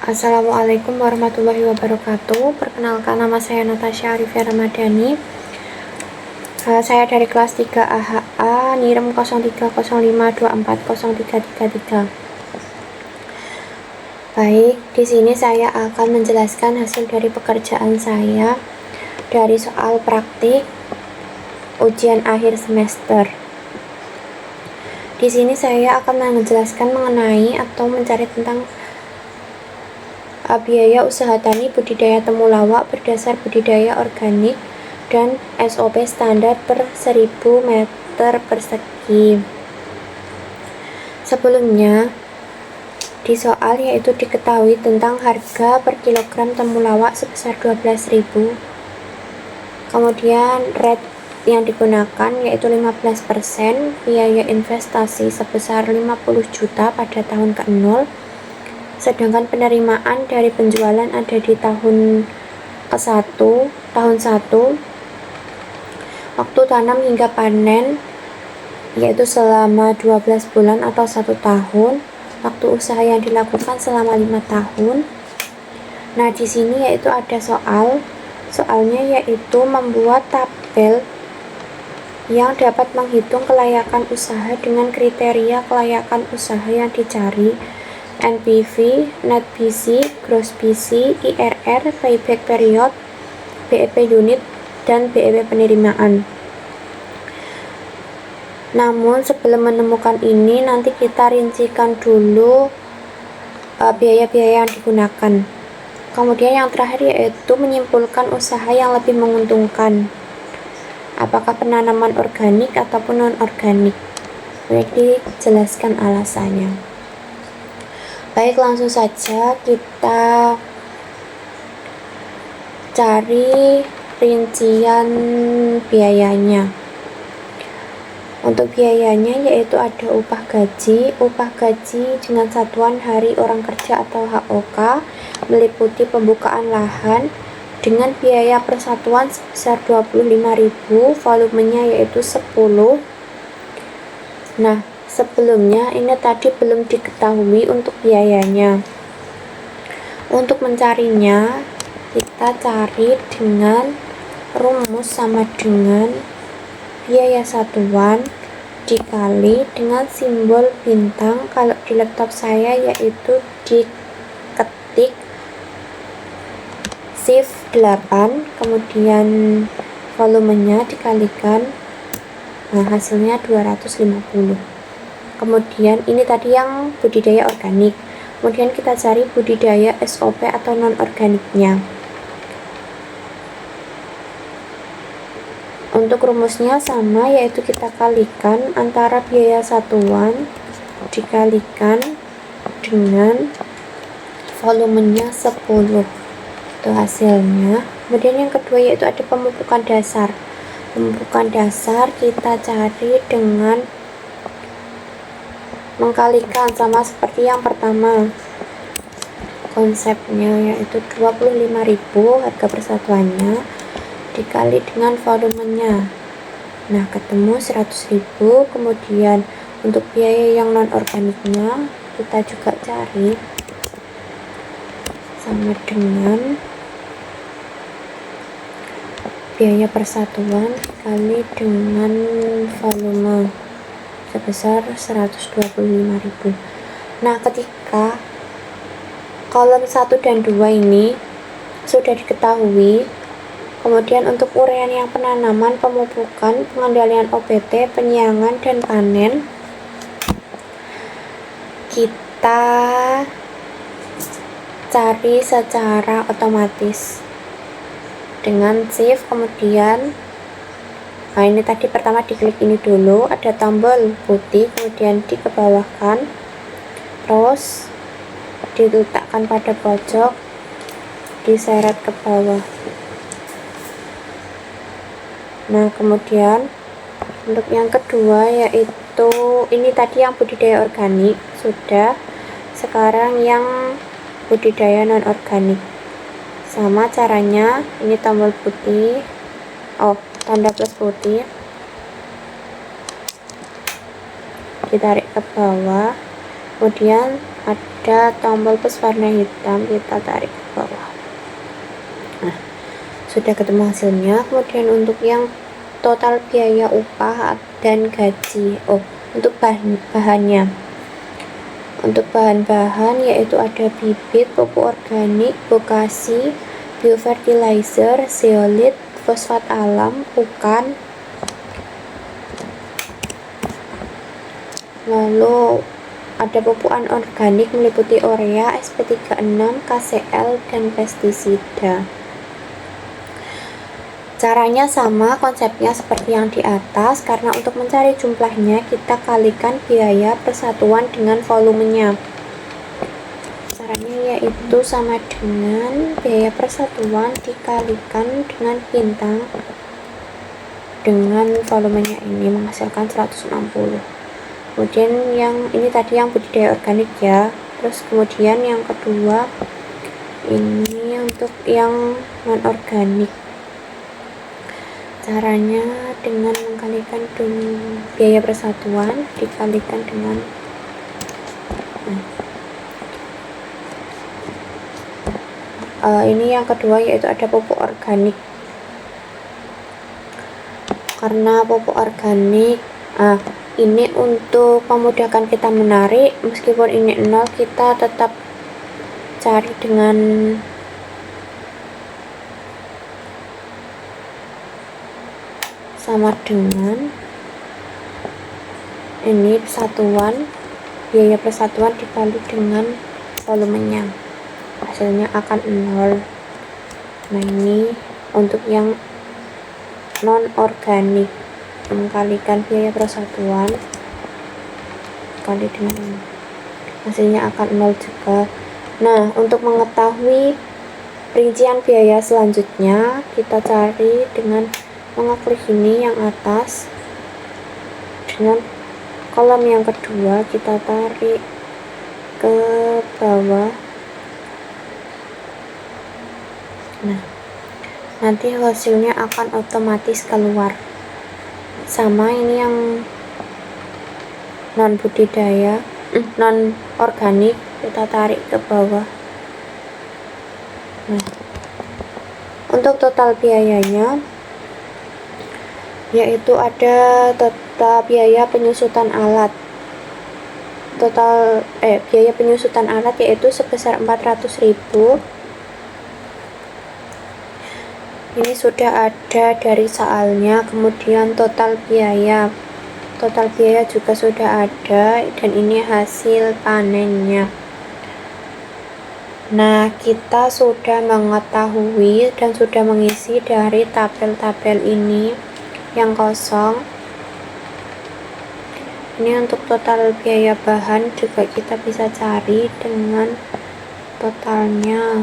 Assalamualaikum warahmatullahi wabarakatuh. Perkenalkan, nama saya Natasha Arifia Ramadhani. Saya dari kelas 3 AHA NIREM 0305240333. Baik, di sini saya akan menjelaskan hasil dari pekerjaan saya dari soal praktik ujian akhir semester. Di sini saya akan menjelaskan mengenai atau mencari tentang biaya usaha tani budidaya temulawak berdasar budidaya organik dan SOP standar per 1000 meter persegi. Sebelumnya, di soal yaitu diketahui tentang harga per kilogram temulawak sebesar 12.000. Kemudian rate yang digunakan yaitu 15%, biaya investasi sebesar 50 juta pada tahun ke-0. Sedangkan penerimaan dari penjualan ada di tahun ke-1, tahun 1, waktu tanam hingga panen yaitu selama 12 bulan atau 1 tahun, waktu usaha yang dilakukan selama 5 tahun. Nah, di sini yaitu ada soalnya yaitu membuat tabel yang dapat menghitung kelayakan usaha dengan kriteria kelayakan usaha yang dicari, NPV, Net BC, Gross BC, IRR, Payback Period, BEP unit, dan BEP penerimaan. Namun sebelum menemukan ini, nanti kita rincikan dulu biaya-biaya yang digunakan. Kemudian yang terakhir yaitu menyimpulkan usaha yang lebih menguntungkan, apakah penanaman organik ataupun non-organik. Baik, dijelaskan alasannya. Baik, langsung saja kita cari rincian biayanya. Untuk biayanya yaitu ada upah gaji dengan satuan hari orang kerja atau HOK, meliputi pembukaan lahan dengan biaya persatuan sebesar 25.000, volumenya yaitu 10. Nah, sebelumnya ini tadi belum diketahui untuk biayanya. Untuk mencarinya, kita cari dengan rumus sama dengan biaya satuan dikali dengan simbol bintang. Kalau di laptop saya yaitu diketik shift 8, kemudian volumenya dikalikan, nah hasilnya 250. Kemudian ini tadi yang budidaya organik. Kemudian kita cari budidaya SOP atau non-organiknya. Untuk rumusnya sama, yaitu kita kalikan antara biaya satuan dikalikan dengan volumenya 10. Itu hasilnya. Kemudian yang kedua yaitu ada pemupukan dasar. Pemupukan dasar kita cari dengan mengkalikan, sama seperti yang pertama. Konsepnya yaitu 25.000 harga persatuannya dikali dengan volumenya. Nah, ketemu 100.000. Kemudian untuk biaya yang non organiknya kita juga cari sama dengan biaya persatuan dikali dengan volume sebesar 125.000. Nah, ketika kolom 1 dan 2 ini sudah diketahui, kemudian untuk uraian yang penanaman, pemupukan, pengendalian OPT, penyiangan, dan panen, kita cari secara otomatis dengan shift. Kemudian nah, ini tadi pertama diklik ini dulu, ada tombol putih, kemudian dikebawahkan, terus diletakkan pada pojok, diseret ke bawah. Nah, kemudian untuk yang kedua yaitu ini tadi yang budidaya organik sudah. Sekarang yang budidaya non organik, sama caranya. Ini tombol putih, tanda plus putih, ditarik ke bawah, kemudian ada tombol plus warna hitam, kita tarik ke bawah. Nah, sudah ketemu hasilnya. Kemudian untuk yang total biaya upah dan gaji, untuk bahannya, untuk bahan-bahan yaitu ada bibit, pupuk organik, bokasi, biofertilizer, zeolit, fosfat alam, pukan, lalu ada pupuk anorganik meliputi urea, SP36, KCl, dan pestisida. Caranya sama, konsepnya seperti yang di atas, karena untuk mencari jumlahnya kita kalikan biaya persatuan dengan volumenya. Caranya yaitu sama dengan biaya persatuan dikalikan dengan bintang dengan volumenya ini menghasilkan 160. Kemudian yang ini tadi yang budidaya organik ya. Terus kemudian yang kedua ini untuk yang non organik. Caranya dengan mengkalikan biaya persatuan dikalikan dengan ini yang kedua yaitu ada pupuk organik. Karena pupuk organik ini untuk memudahkan kita menarik, meskipun ini 0 kita tetap cari dengan sama dengan ini persatuan, biaya persatuan dikali dengan volumenya, hasilnya akan 0. Nah, ini untuk yang non organik, mengkalikan biaya persatuan kali dengan ini, hasilnya akan 0 juga. Nah, untuk mengetahui rincian biaya selanjutnya kita cari dengan mengeklik ini yang atas, dengan kolom yang kedua kita tarik ke bawah. Nah, nanti hasilnya akan otomatis keluar. Sama ini yang non budidaya, non organik, kita tarik ke bawah. Nah, untuk total biayanya yaitu ada total biaya penyusutan alat. Biaya penyusutan alat yaitu sebesar 400.000. Ini sudah ada dari soalnya. Kemudian total biaya juga sudah ada, dan ini hasil panennya. Nah, kita sudah mengetahui dan sudah mengisi dari tabel-tabel ini yang kosong. Ini untuk total biaya bahan juga kita bisa cari dengan totalnya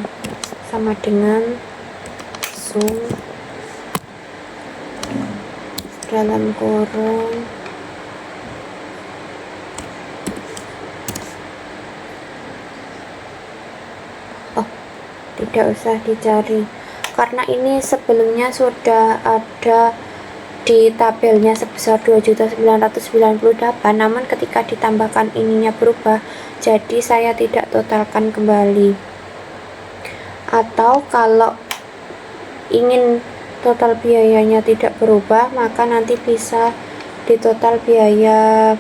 sama dengan sum dalam kurung tidak usah dicari karena ini sebelumnya sudah ada di tabelnya sebesar 2.998, namun ketika ditambahkan ininya berubah, jadi saya tidak totalkan kembali. Atau kalau ingin total biayanya tidak berubah, maka nanti bisa di total biaya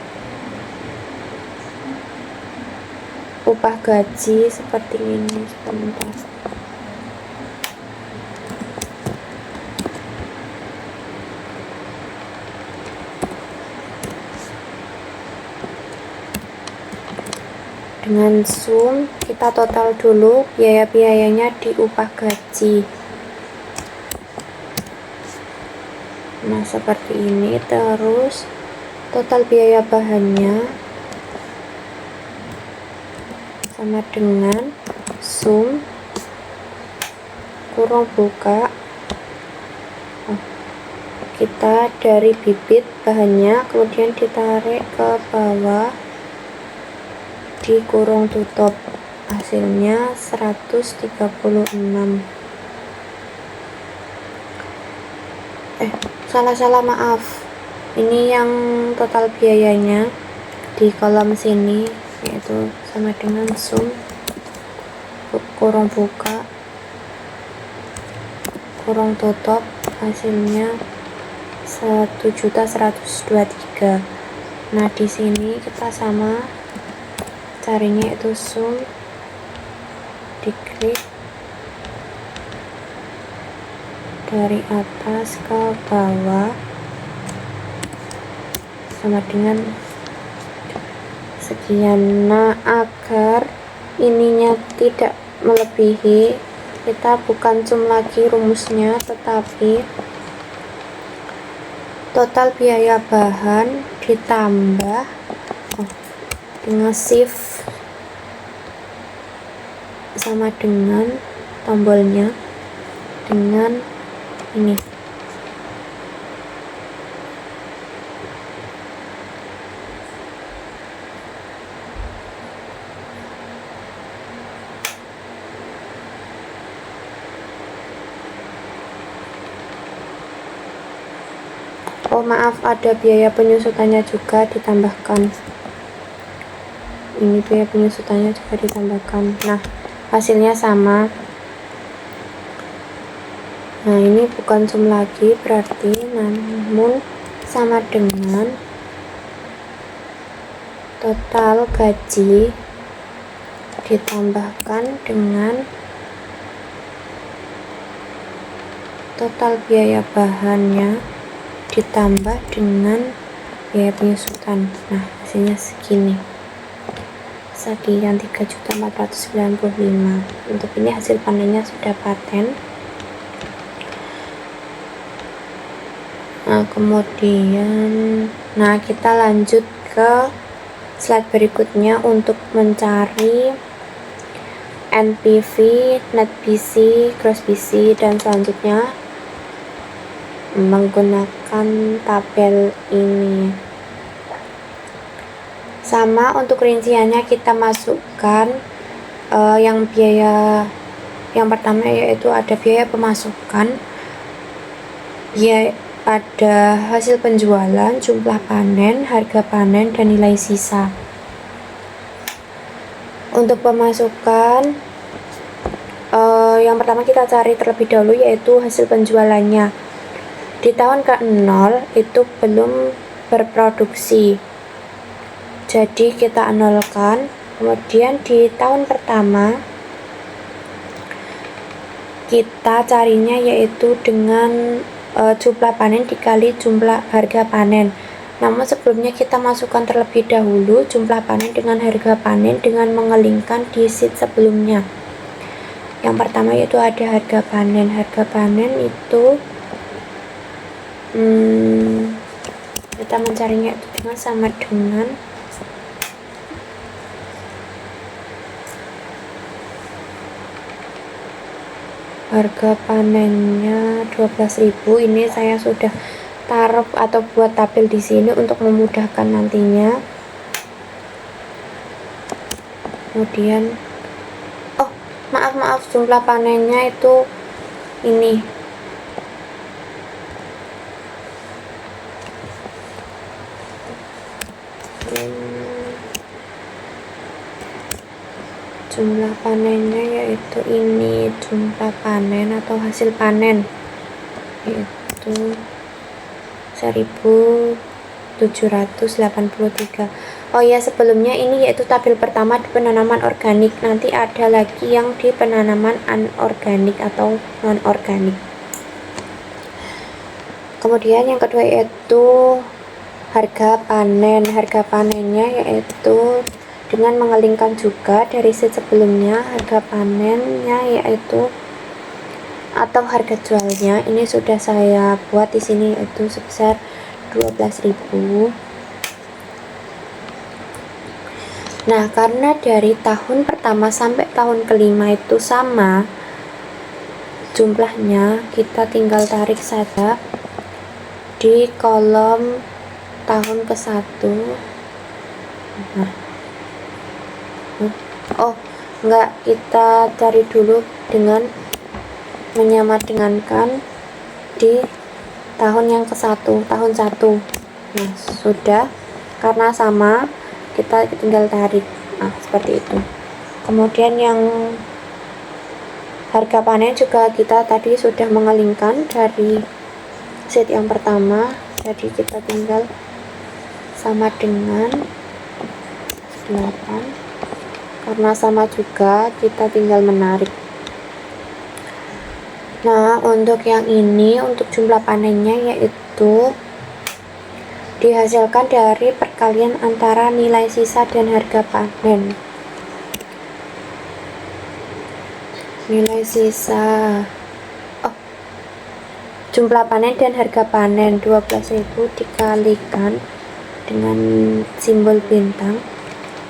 upah gaji seperti ini. Sebentar. Dengan sum kita total dulu biaya-biayanya di upah gaji. Nah, seperti ini. Terus total biaya bahannya sama dengan sum kurung buka, kita dari bibit bahannya kemudian ditarik ke bawah di kurung tutup, hasilnya 136. Salah maaf, ini yang total biayanya di kolom sini yaitu sama dengan sum kurung buka kurung tutup, hasilnya 1.123. Nah, di sini kita sama carinya itu sum, diklik dari atas ke bawah sama dengan sekian. Nah, agar ininya tidak melebihi, kita bukan sum lagi rumusnya, tetapi total biaya bahan ditambah dengan shift sama dengan tombolnya dengan ini. Oh maaf, ada biaya penyusutannya juga ditambahkan. Ini biaya penyusutannya juga ditambahkan. Nah, hasilnya sama. Nah, ini bukan sum lagi berarti, namun sama dengan total gaji ditambahkan dengan total biaya bahannya ditambah dengan biaya penyusutan. Nah, hasilnya segini, sekian 3.495. Untuk ini hasil panennya sudah paten. Nah, kemudian kita lanjut ke slide berikutnya untuk mencari NPV, net BC, gross BC, dan selanjutnya menggunakan tabel ini. Sama untuk rinciannya kita masukkan yang biaya yang pertama yaitu ada biaya pemasukan, ada hasil penjualan, jumlah panen, harga panen, dan nilai sisa. Untuk pemasukan yang pertama kita cari terlebih dahulu yaitu hasil penjualannya. Di tahun ke-0 itu belum berproduksi, jadi kita nolkan. Kemudian di tahun pertama kita carinya yaitu dengan jumlah panen dikali jumlah harga panen. Namun sebelumnya kita masukkan terlebih dahulu jumlah panen dengan harga panen dengan mengelingkan di sheet sebelumnya. Yang pertama yaitu ada harga panen. Harga panen itu kita mencarinya itu dengan sama dengan harga panennya 12.000. Ini saya sudah taruh atau buat tabel di sini untuk memudahkan nantinya. Kemudian maaf jumlah panennya itu ini jumlah panennya yaitu ini jumlah panen atau hasil panen yaitu 1.783. Oh ya, sebelumnya ini yaitu tabel pertama di penanaman organik, nanti ada lagi yang di penanaman anorganik atau non organik. Kemudian yang kedua yaitu harga panen. Harga panennya yaitu dengan mengelingkan juga dari sheet sebelumnya, harga panennya yaitu atau harga jualnya ini sudah saya buat di sini yaitu sebesar 12.000. Nah, karena dari tahun pertama sampai tahun kelima itu sama jumlahnya, kita tinggal tarik saja di kolom tahun ke-1. Enggak, kita cari dulu dengan menyamadengankan di tahun yang ke-1, tahun 1. Nah, sudah, karena sama kita tinggal tarik. Nah, seperti itu. Kemudian yang harga panen juga kita tadi sudah mengelingkan dari sheet yang pertama, jadi kita tinggal sama dengan 8. Karena sama juga, kita tinggal menarik. Nah, untuk yang ini, untuk jumlah panennya yaitu dihasilkan dari perkalian antara nilai sisa dan harga panen. Nilai sisa, jumlah panen dan harga panen 12.000 dikalikan dengan simbol bintang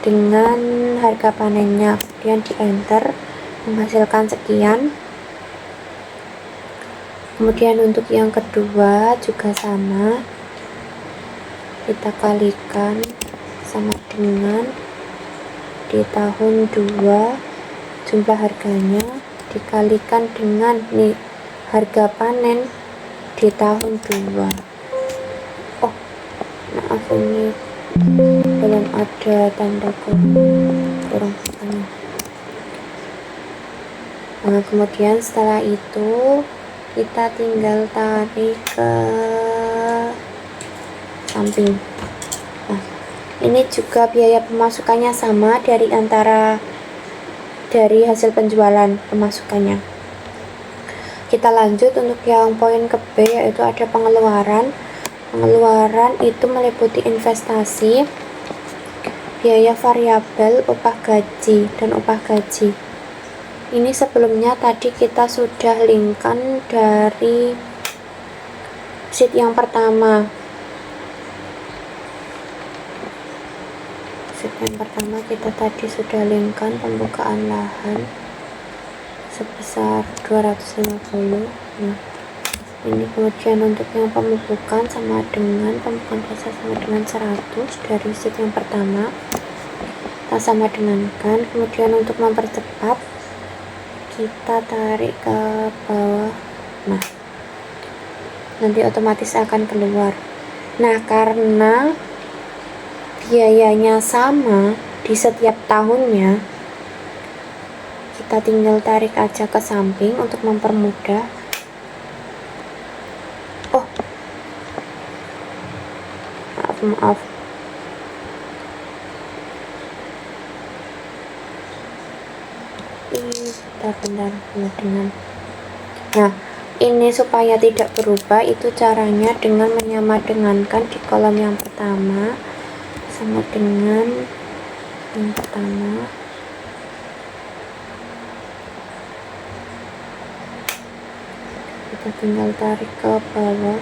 dengan harga panennya, kemudian di enter, menghasilkan sekian. Kemudian untuk yang kedua juga sama, kita kalikan sama dengan di tahun 2 jumlah harganya dikalikan dengan nih harga panen di tahun 2. Oh, maaf, ini belum ada tanda kurang. Nah, kemudian setelah itu kita tinggal tarik ke samping. Nah, ini juga biaya pemasukannya sama dari hasil penjualan pemasukannya. Kita lanjut untuk yang poin ke B, yaitu ada pengeluaran. Pengeluaran itu meliputi investasi, biaya variabel, upah gaji, dan upah gaji. Ini sebelumnya tadi kita sudah linkkan dari sheet yang pertama. Sheet yang pertama kita tadi sudah linkkan pembukaan lahan sebesar 250. Nah, ini kemudian untuk yang pemupukan sama dengan pembukaan dasar sama dengan 100 dari sheet yang pertama. Kita sama dengankan. Kemudian untuk mempercepat kita tarik ke bawah. Nah, nanti otomatis akan keluar. Nah, karena biayanya sama di setiap tahunnya, kita tinggal tarik aja ke samping untuk mempermudah. Oh, maaf. Bentar dengan. Nah, ini supaya tidak berubah, itu caranya dengan menyamadengankan di kolom yang pertama sama dengan yang pertama. Kita tinggal tarik ke bawah.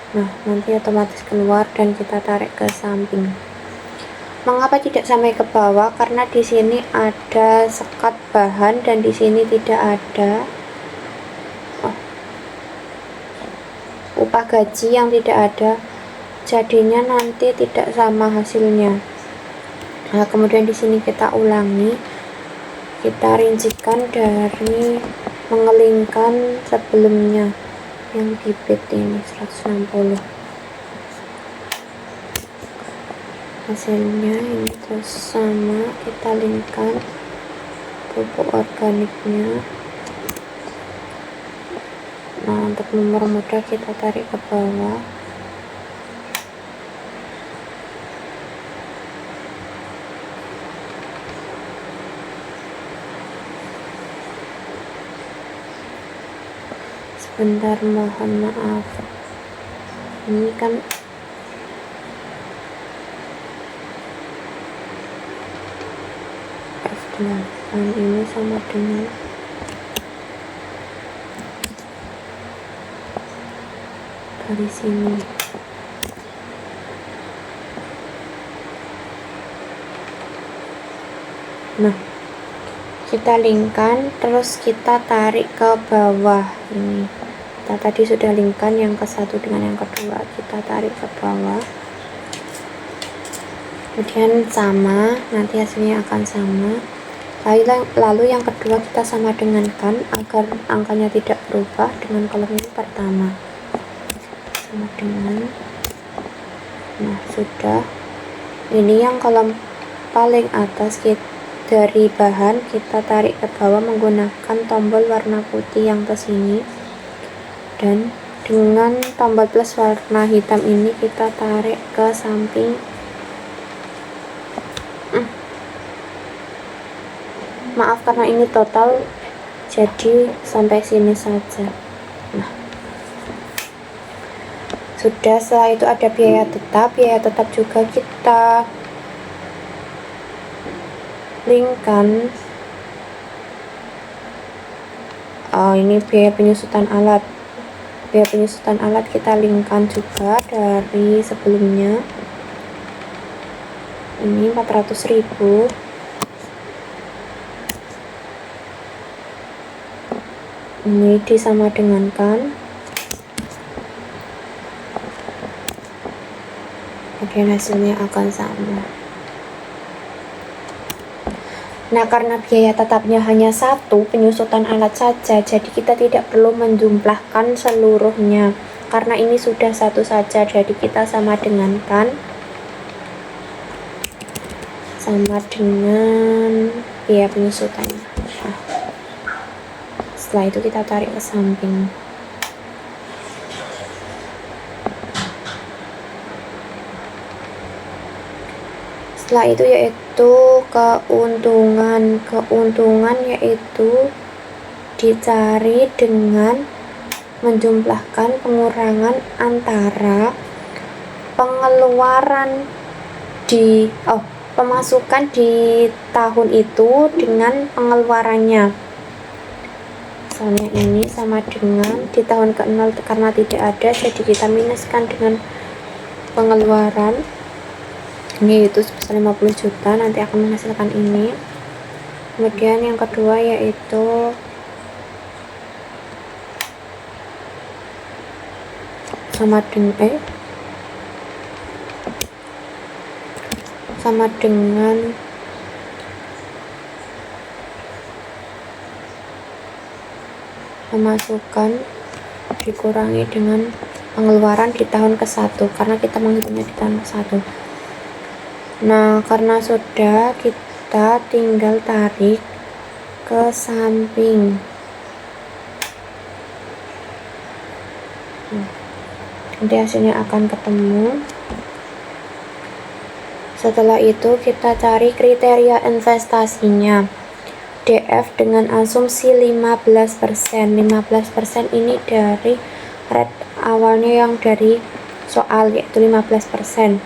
Nah, nanti otomatis keluar dan kita tarik ke samping. Mengapa tidak sampai ke bawah? Karena di sini ada sekat bahan dan di sini tidak ada. Upah gaji yang tidak ada, jadinya nanti tidak sama hasilnya. Nah, kemudian di sini kita ulangi, kita rincikan dari mengelingkan sebelumnya yang bibit ini 160. Hasilnya ini terus sama, kita linkkan pupuk organiknya. Nah, untuk mempermudah kita tarik ke bawah. Sebentar, mohon maaf, ini kan F8 ini sama dengan dari sini. Nah, kita linkkan, terus kita tarik ke bawah. Ini kita tadi sudah linkkan yang ke satu dengan yang kedua, kita tarik ke bawah, kemudian sama, nanti hasilnya akan sama. Lalu yang kedua kita sama dengankan agar angkanya tidak berubah dengan kolom ini pertama sama dengan, nah sudah. Ini yang kolom paling atas dari bahan kita tarik ke bawah menggunakan tombol warna putih yang ke sini, dan dengan tombol plus warna hitam ini kita tarik ke samping. Maaf karena ini total, jadi sampai sini saja. Nah sudah. Setelah itu ada biaya tetap juga kita linkkan. Ini biaya penyusutan alat kita linkkan juga dari sebelumnya. Ini 400.000. Ini disama dengankan, kemudian hasilnya akan sama. Nah karena biaya tetapnya hanya satu, penyusutan alat saja, jadi kita tidak perlu menjumlahkan seluruhnya karena ini sudah satu saja, jadi kita sama dengankan sama dengan biaya penyusutannya. Nah, setelah itu kita tarik ke samping. Setelah itu yaitu keuntungan yaitu dicari dengan menjumlahkan pengurangan antara pemasukan di tahun itu dengan pengeluarannya. Misalnya ini sama dengan di tahun ke-0 karena tidak ada, jadi kita minuskan dengan pengeluaran. Ini itu sebesar 50 juta, nanti akan menghasilkan ini. Kemudian yang kedua yaitu sama dengan pemasukan dikurangi dengan pengeluaran di tahun ke-1 karena kita menghitungnya di tahun ke-1. Nah karena sudah, kita tinggal tarik ke samping. Nanti hasilnya akan ketemu. Setelah itu kita cari kriteria investasinya. DF dengan asumsi 15%. 15% ini dari rate awalnya yang dari soal, yaitu 15%.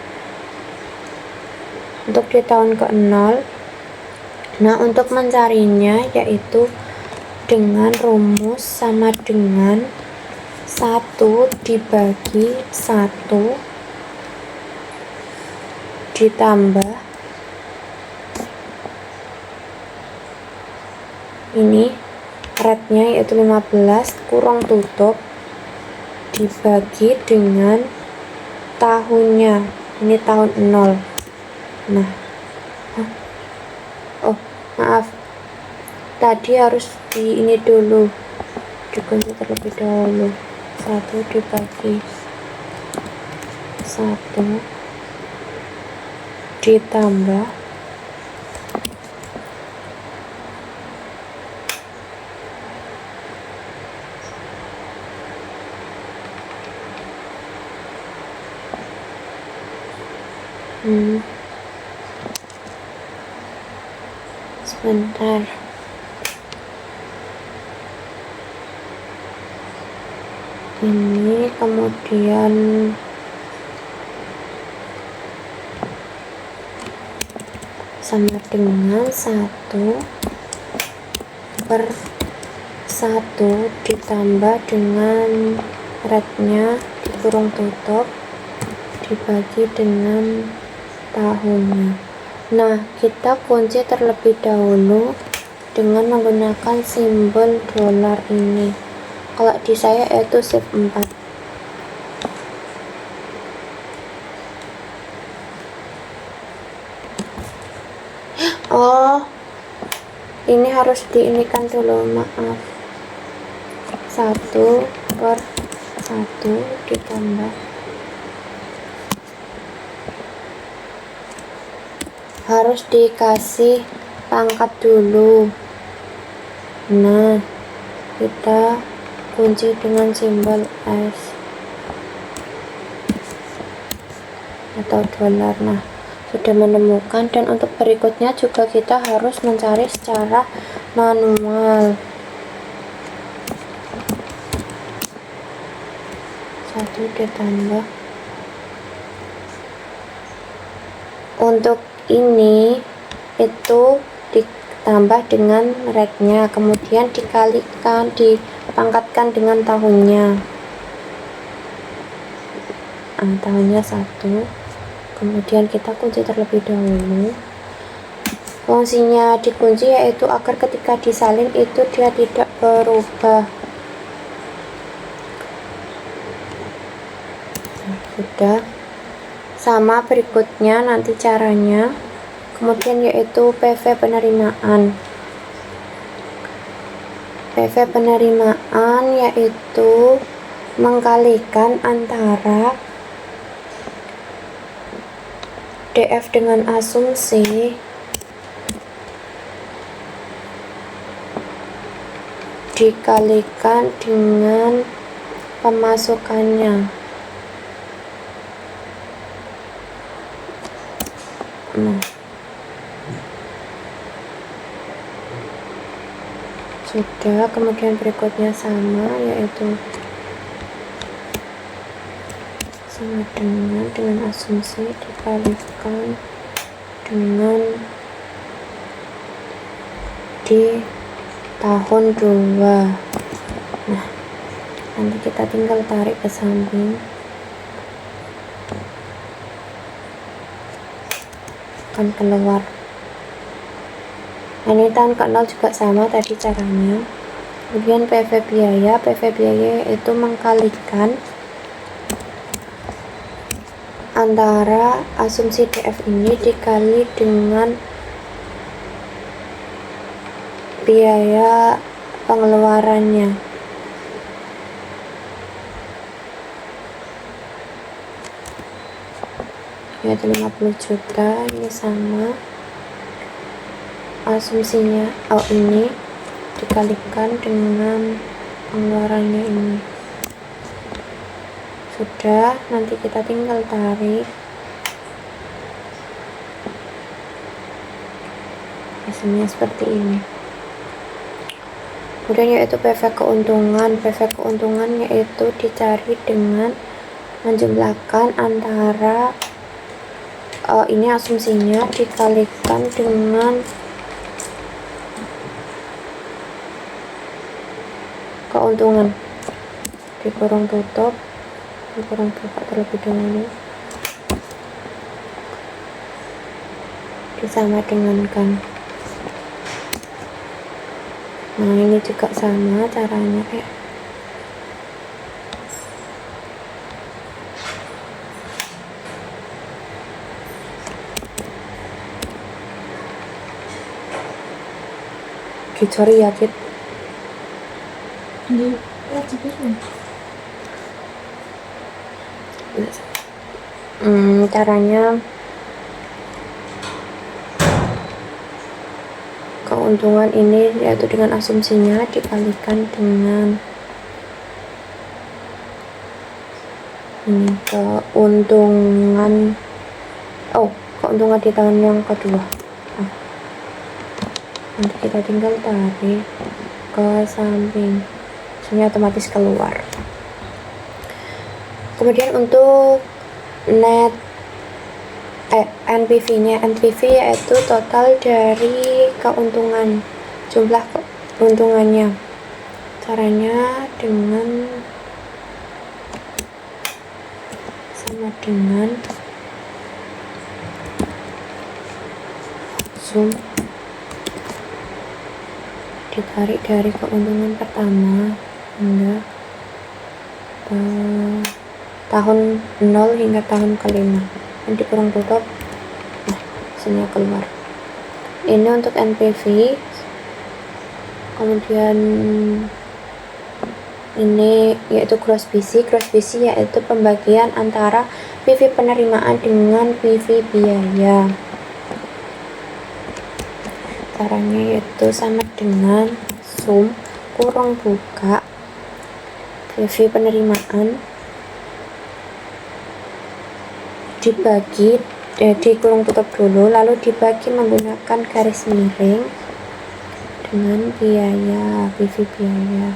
Untuk di tahun ke-0. Nah untuk mencarinya yaitu dengan rumus sama dengan 1 dibagi 1 ditambah ini rate-nya yaitu 15 kurung tutup dibagi dengan tahunnya, ini tahun 0. Nah maaf, tadi harus di ini dulu, dikunci terlebih dahulu. 1 dibagi 1 ditambah sebentar. Ini kemudian sama dengan 1/1 ditambah dengan rate-nya dikurung tutup dibagi dengan tahunnya. Nah kita kunci terlebih dahulu dengan menggunakan simbol dolar ini. Kalau di saya itu shift 4. Oh ini harus diinikan dulu, maaf. 1/1 1 ditambah harus dikasih pangkat dulu. Nah, kita kunci dengan simbol S atau dolar. Nah, sudah menemukan, dan untuk berikutnya juga kita harus mencari secara manual. 1 ditambah, untuk ini itu ditambah dengan rate-nya, kemudian dikalikan, dipangkatkan dengan tahunnya. Tahunnya 1, kemudian kita kunci terlebih dahulu. Fungsinya dikunci yaitu agar ketika disalin itu dia tidak berubah. Sudah. Sama berikutnya nanti caranya, kemudian yaitu PV penerimaan. PV penerimaan yaitu mengkalikan antara DF dengan asumsi dikalikan dengan pemasukannya. Nah, sudah. Kemudian berikutnya sama, yaitu sama dengan asumsi dikalikan dengan di tahun 2. Nah, nanti kita tinggal tarik ke samping, akan keluar. Nah, ini tahun ke-0 juga sama tadi caranya. Kemudian PV biaya itu mengkalikan antara asumsi DF ini dikali dengan biaya pengeluarannya. Yaitu 50 juta, ini sama asumsinya, ini dikalikan dengan pengeluarannya ini. Sudah, nanti kita tinggal tarik. Hasilnya seperti ini. Kemudian yaitu PV keuntungan. PV keuntungan yaitu dicari dengan menjumlahkan antara ini asumsinya dikalikan dengan keuntungan, dikurung tutup, dikurung buka terlebih dahulu, disama dengankan. Nah, ini juga sama caranya kayak sorry ya Kit. Caranya keuntungan ini yaitu dengan asumsinya dikalikan dengan ini keuntungan keuntungan di tahun yang kedua. Nanti kita tinggal tarik ke samping, hasilnya otomatis keluar. Kemudian untuk net NPV-nya, NPV yaitu total dari keuntungan, jumlah keuntungannya. Caranya dengan sama dengan zoom, ditarik dari keuntungan pertama hingga tahun 0 hingga tahun ke-5, nanti kurang tutup. Nah, hasilnya keluar. Ini untuk NPV. Kemudian Ini yaitu gross BC. Gross BC yaitu pembagian antara PV penerimaan dengan PV biaya. Caranya yaitu sama dengan sum kurang buka PV penerimaan dibagi dikurung tutup dulu, lalu dibagi menggunakan garis miring dengan biaya PV biaya.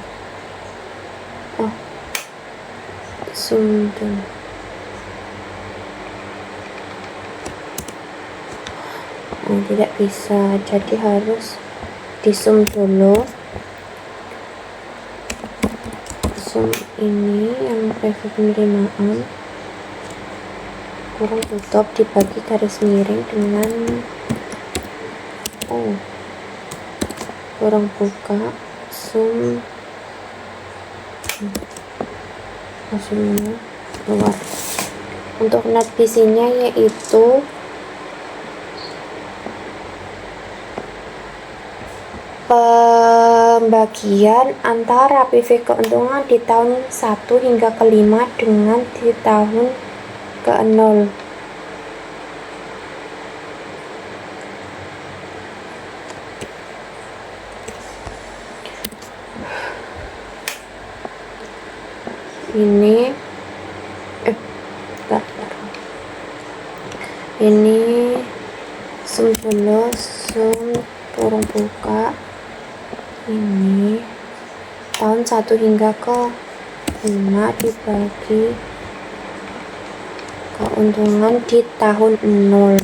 Sum dulu. Tidak bisa, jadi harus disum dulu. Sum ini yang PV penerimaan kurang tutup dibagi garis miring dengan kurang buka sum hasilnya keluar. Untuk net BC-nya yaitu pembagian antara PV keuntungan di tahun 1 hingga ke 5 dengan di tahun ke 0. Ini sum dulu, sum kurung buka ini tahun 1 hingga ke 5 dibagi keuntungan di tahun 0.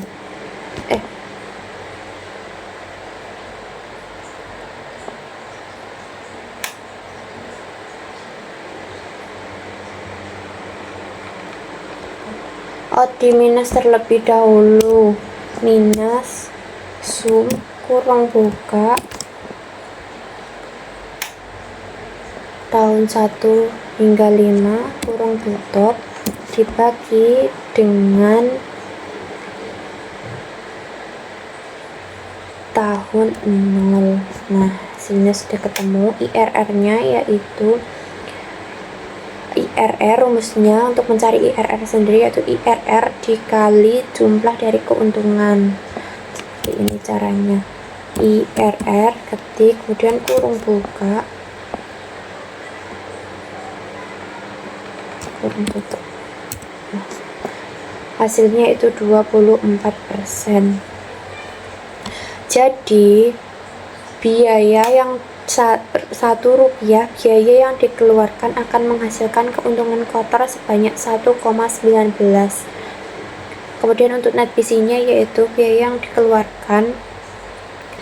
Di minus terlebih dahulu, minus sum kurang buka tahun 1 hingga 5 kurang tutup dibagi dengan tahun 0. Nah, hasilnya sudah ketemu. IRR nya yaitu IRR, rumusnya untuk mencari IRR sendiri yaitu IRR dikali jumlah dari keuntungan. Seperti ini caranya. IRR ketik kemudian kurung buka kurung tutup. Nah, hasilnya itu 24%. Jadi biaya yang Rp1 biaya yang dikeluarkan akan menghasilkan keuntungan kotor sebanyak 1,19. Kemudian untuk net BC-nya yaitu biaya yang dikeluarkan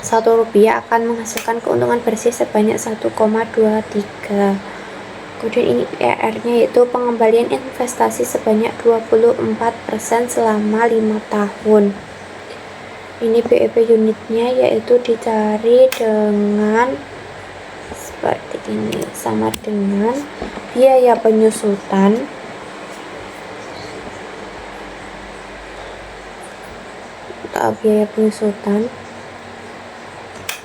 Rp1 akan menghasilkan keuntungan bersih sebanyak 1,23. Kemudian ini IRR-nya yaitu pengembalian investasi sebanyak 24% selama 5 tahun. Ini BEP unitnya yaitu dicari dengan seperti ini, sama dengan biaya penyusutan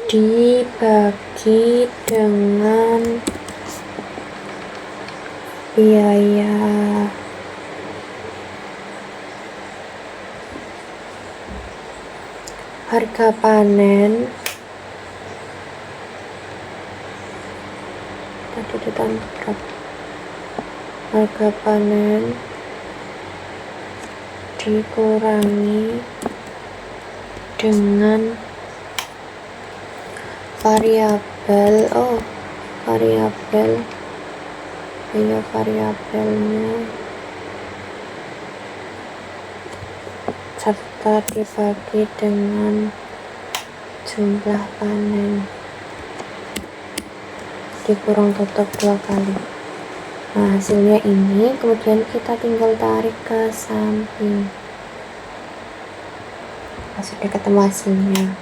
dibagi dengan biaya harga panen harga panen dikurangi dengan variabelnya serta dibagi dengan jumlah panen dikurung tutup 2 kali. Nah, hasilnya ini, kemudian kita tinggal tarik ke samping. Sudah ketemu hasilnya.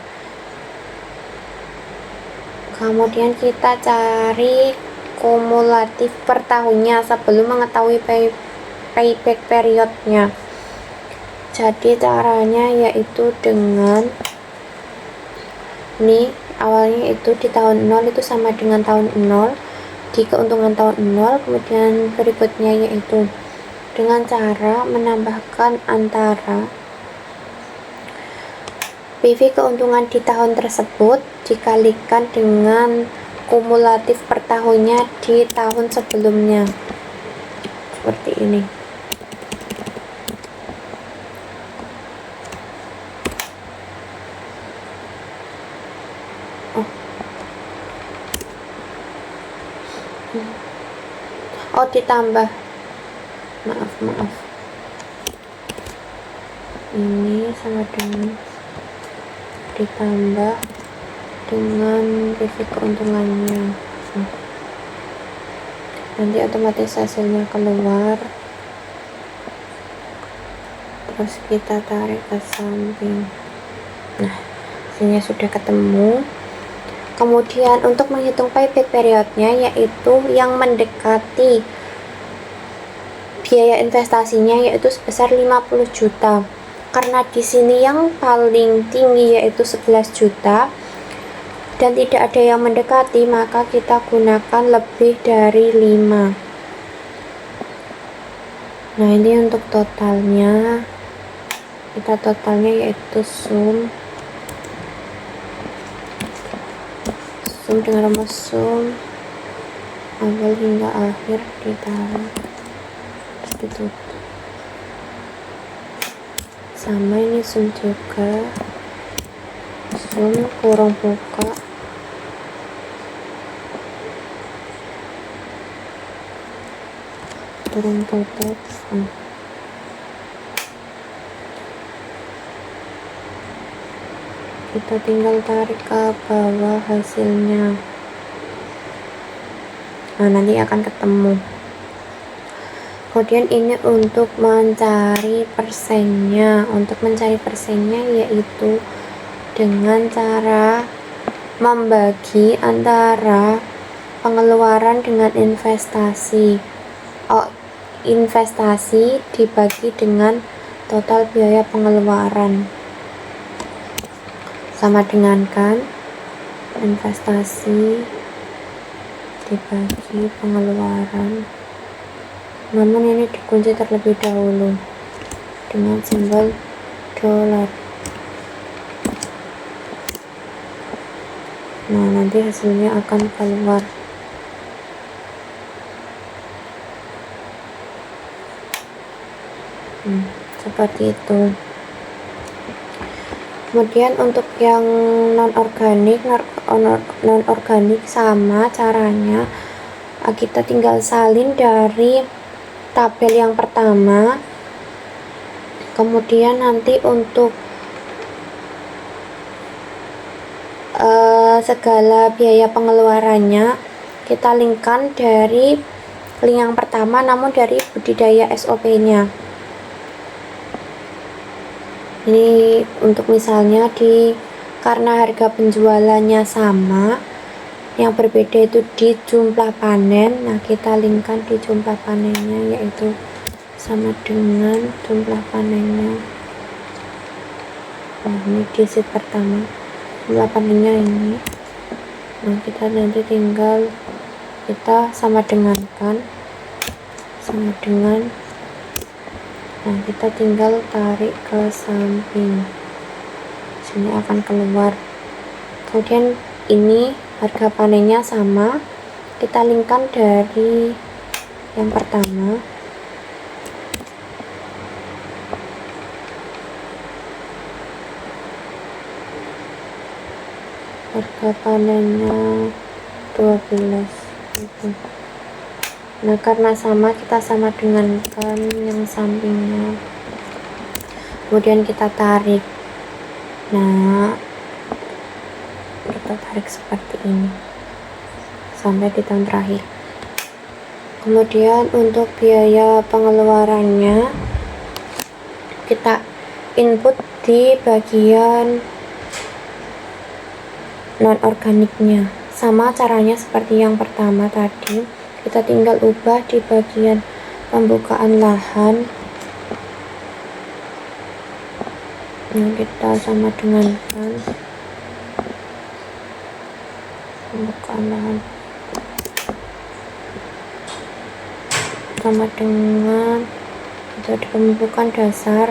Kemudian kita cari kumulatif per tahunnya sebelum mengetahui payback periodnya. Jadi caranya yaitu dengan ini awalnya itu di tahun 0 itu sama dengan tahun 0 di keuntungan tahun 0. Kemudian berikutnya yaitu dengan cara menambahkan antara PV keuntungan di tahun tersebut dikalikan dengan kumulatif per tahunnya di tahun sebelumnya, seperti ini. Oh ditambah, maaf, ini sama dengan ditambah dengan PV keuntungannya. Nanti otomatis hasilnya keluar, terus kita tarik ke samping. Nah, hasilnya sudah ketemu. Kemudian untuk menghitung payback periodnya, yaitu yang mendekati biaya investasinya yaitu sebesar 50 juta. Karena di sini yang paling tinggi yaitu 11 juta dan tidak ada yang mendekati, maka kita gunakan lebih dari 5. Nah, ini untuk totalnya. Kita totalnya yaitu sum dengan rumus sum awal hingga akhir ditaruh, terus ditutup. Sama ini sum juga, sum kurung buka, kurung tutup. Kita tinggal tarik ke bawah hasilnya. Nah, nanti akan ketemu. Kemudian ini untuk mencari persennya. Untuk mencari persennya yaitu dengan cara membagi antara pengeluaran dengan investasi. Investasi dibagi dengan total biaya pengeluaran. Sama dengan kan, investasi dibagi pengeluaran, namun ini dikunci terlebih dahulu dengan simbol dolar. Nah, nanti hasilnya akan keluar. Seperti itu. Kemudian untuk yang non organik sama caranya, kita tinggal salin dari tabel yang pertama. Kemudian nanti untuk segala biaya pengeluarannya kita linkkan dari link yang pertama, namun dari budidaya SOP-nya. Ini untuk misalnya karena harga penjualannya sama, yang berbeda itu di jumlah panen. Nah, kita linkkan di jumlah panennya, yaitu sama dengan jumlah panennya. Nah, ini di sheet pertama jumlah panennya ini. Nah, kita nanti tinggal sama dengan nah, kita tinggal tarik ke samping, sini akan keluar. Kemudian ini harga panennya sama, kita linkkan dari yang pertama. Harga panennya 12 gitu. Nah, karena sama, kita sama dengan yang sampingnya. Kemudian kita tarik. Nah, kita tarik seperti ini sampai di tahun terakhir. Kemudian untuk biaya pengeluarannya kita input di bagian non organiknya. Sama caranya seperti yang pertama tadi. Kita tinggal ubah di bagian pembukaan lahan. Yang kita sama dengan pembukaan lahan. sama dengan metode pemupukan dasar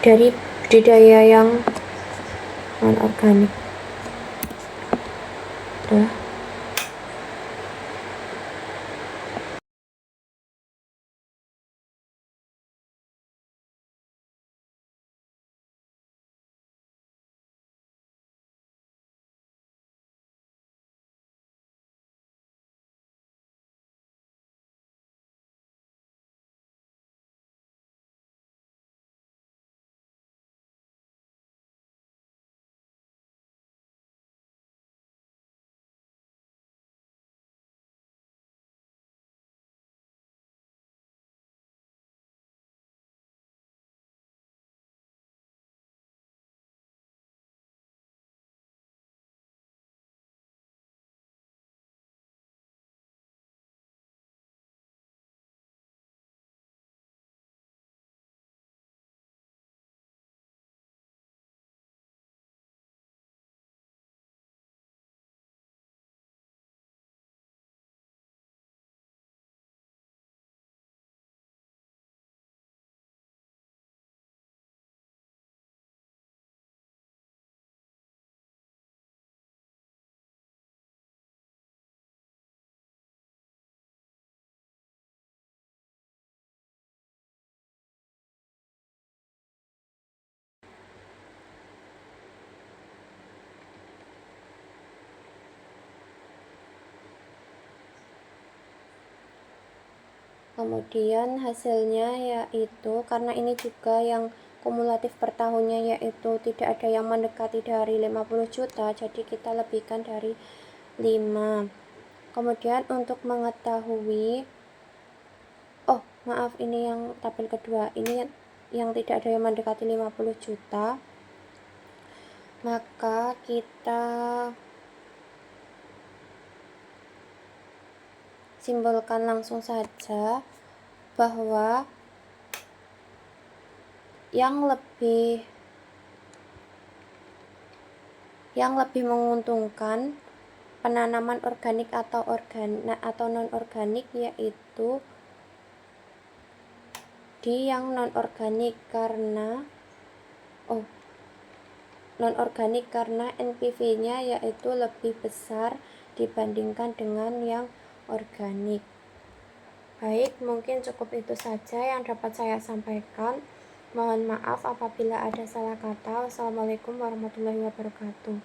dari budidaya yang non-organik. Kemudian hasilnya yaitu, karena ini juga yang kumulatif per tahunnya yaitu tidak ada yang mendekati dari 50 juta, jadi kita lebihkan dari 5. Kemudian untuk mengetahui, ini yang tabel kedua, ini yang tidak ada yang mendekati 50 juta, maka kita simbolkan langsung saja bahwa yang lebih menguntungkan penanaman organik atau non organik yaitu di yang non organik karena NPV-nya yaitu lebih besar dibandingkan dengan yang organik. Baik, mungkin cukup itu saja yang dapat saya sampaikan. Mohon maaf apabila ada salah kata. Wassalamualaikum warahmatullahi wabarakatuh.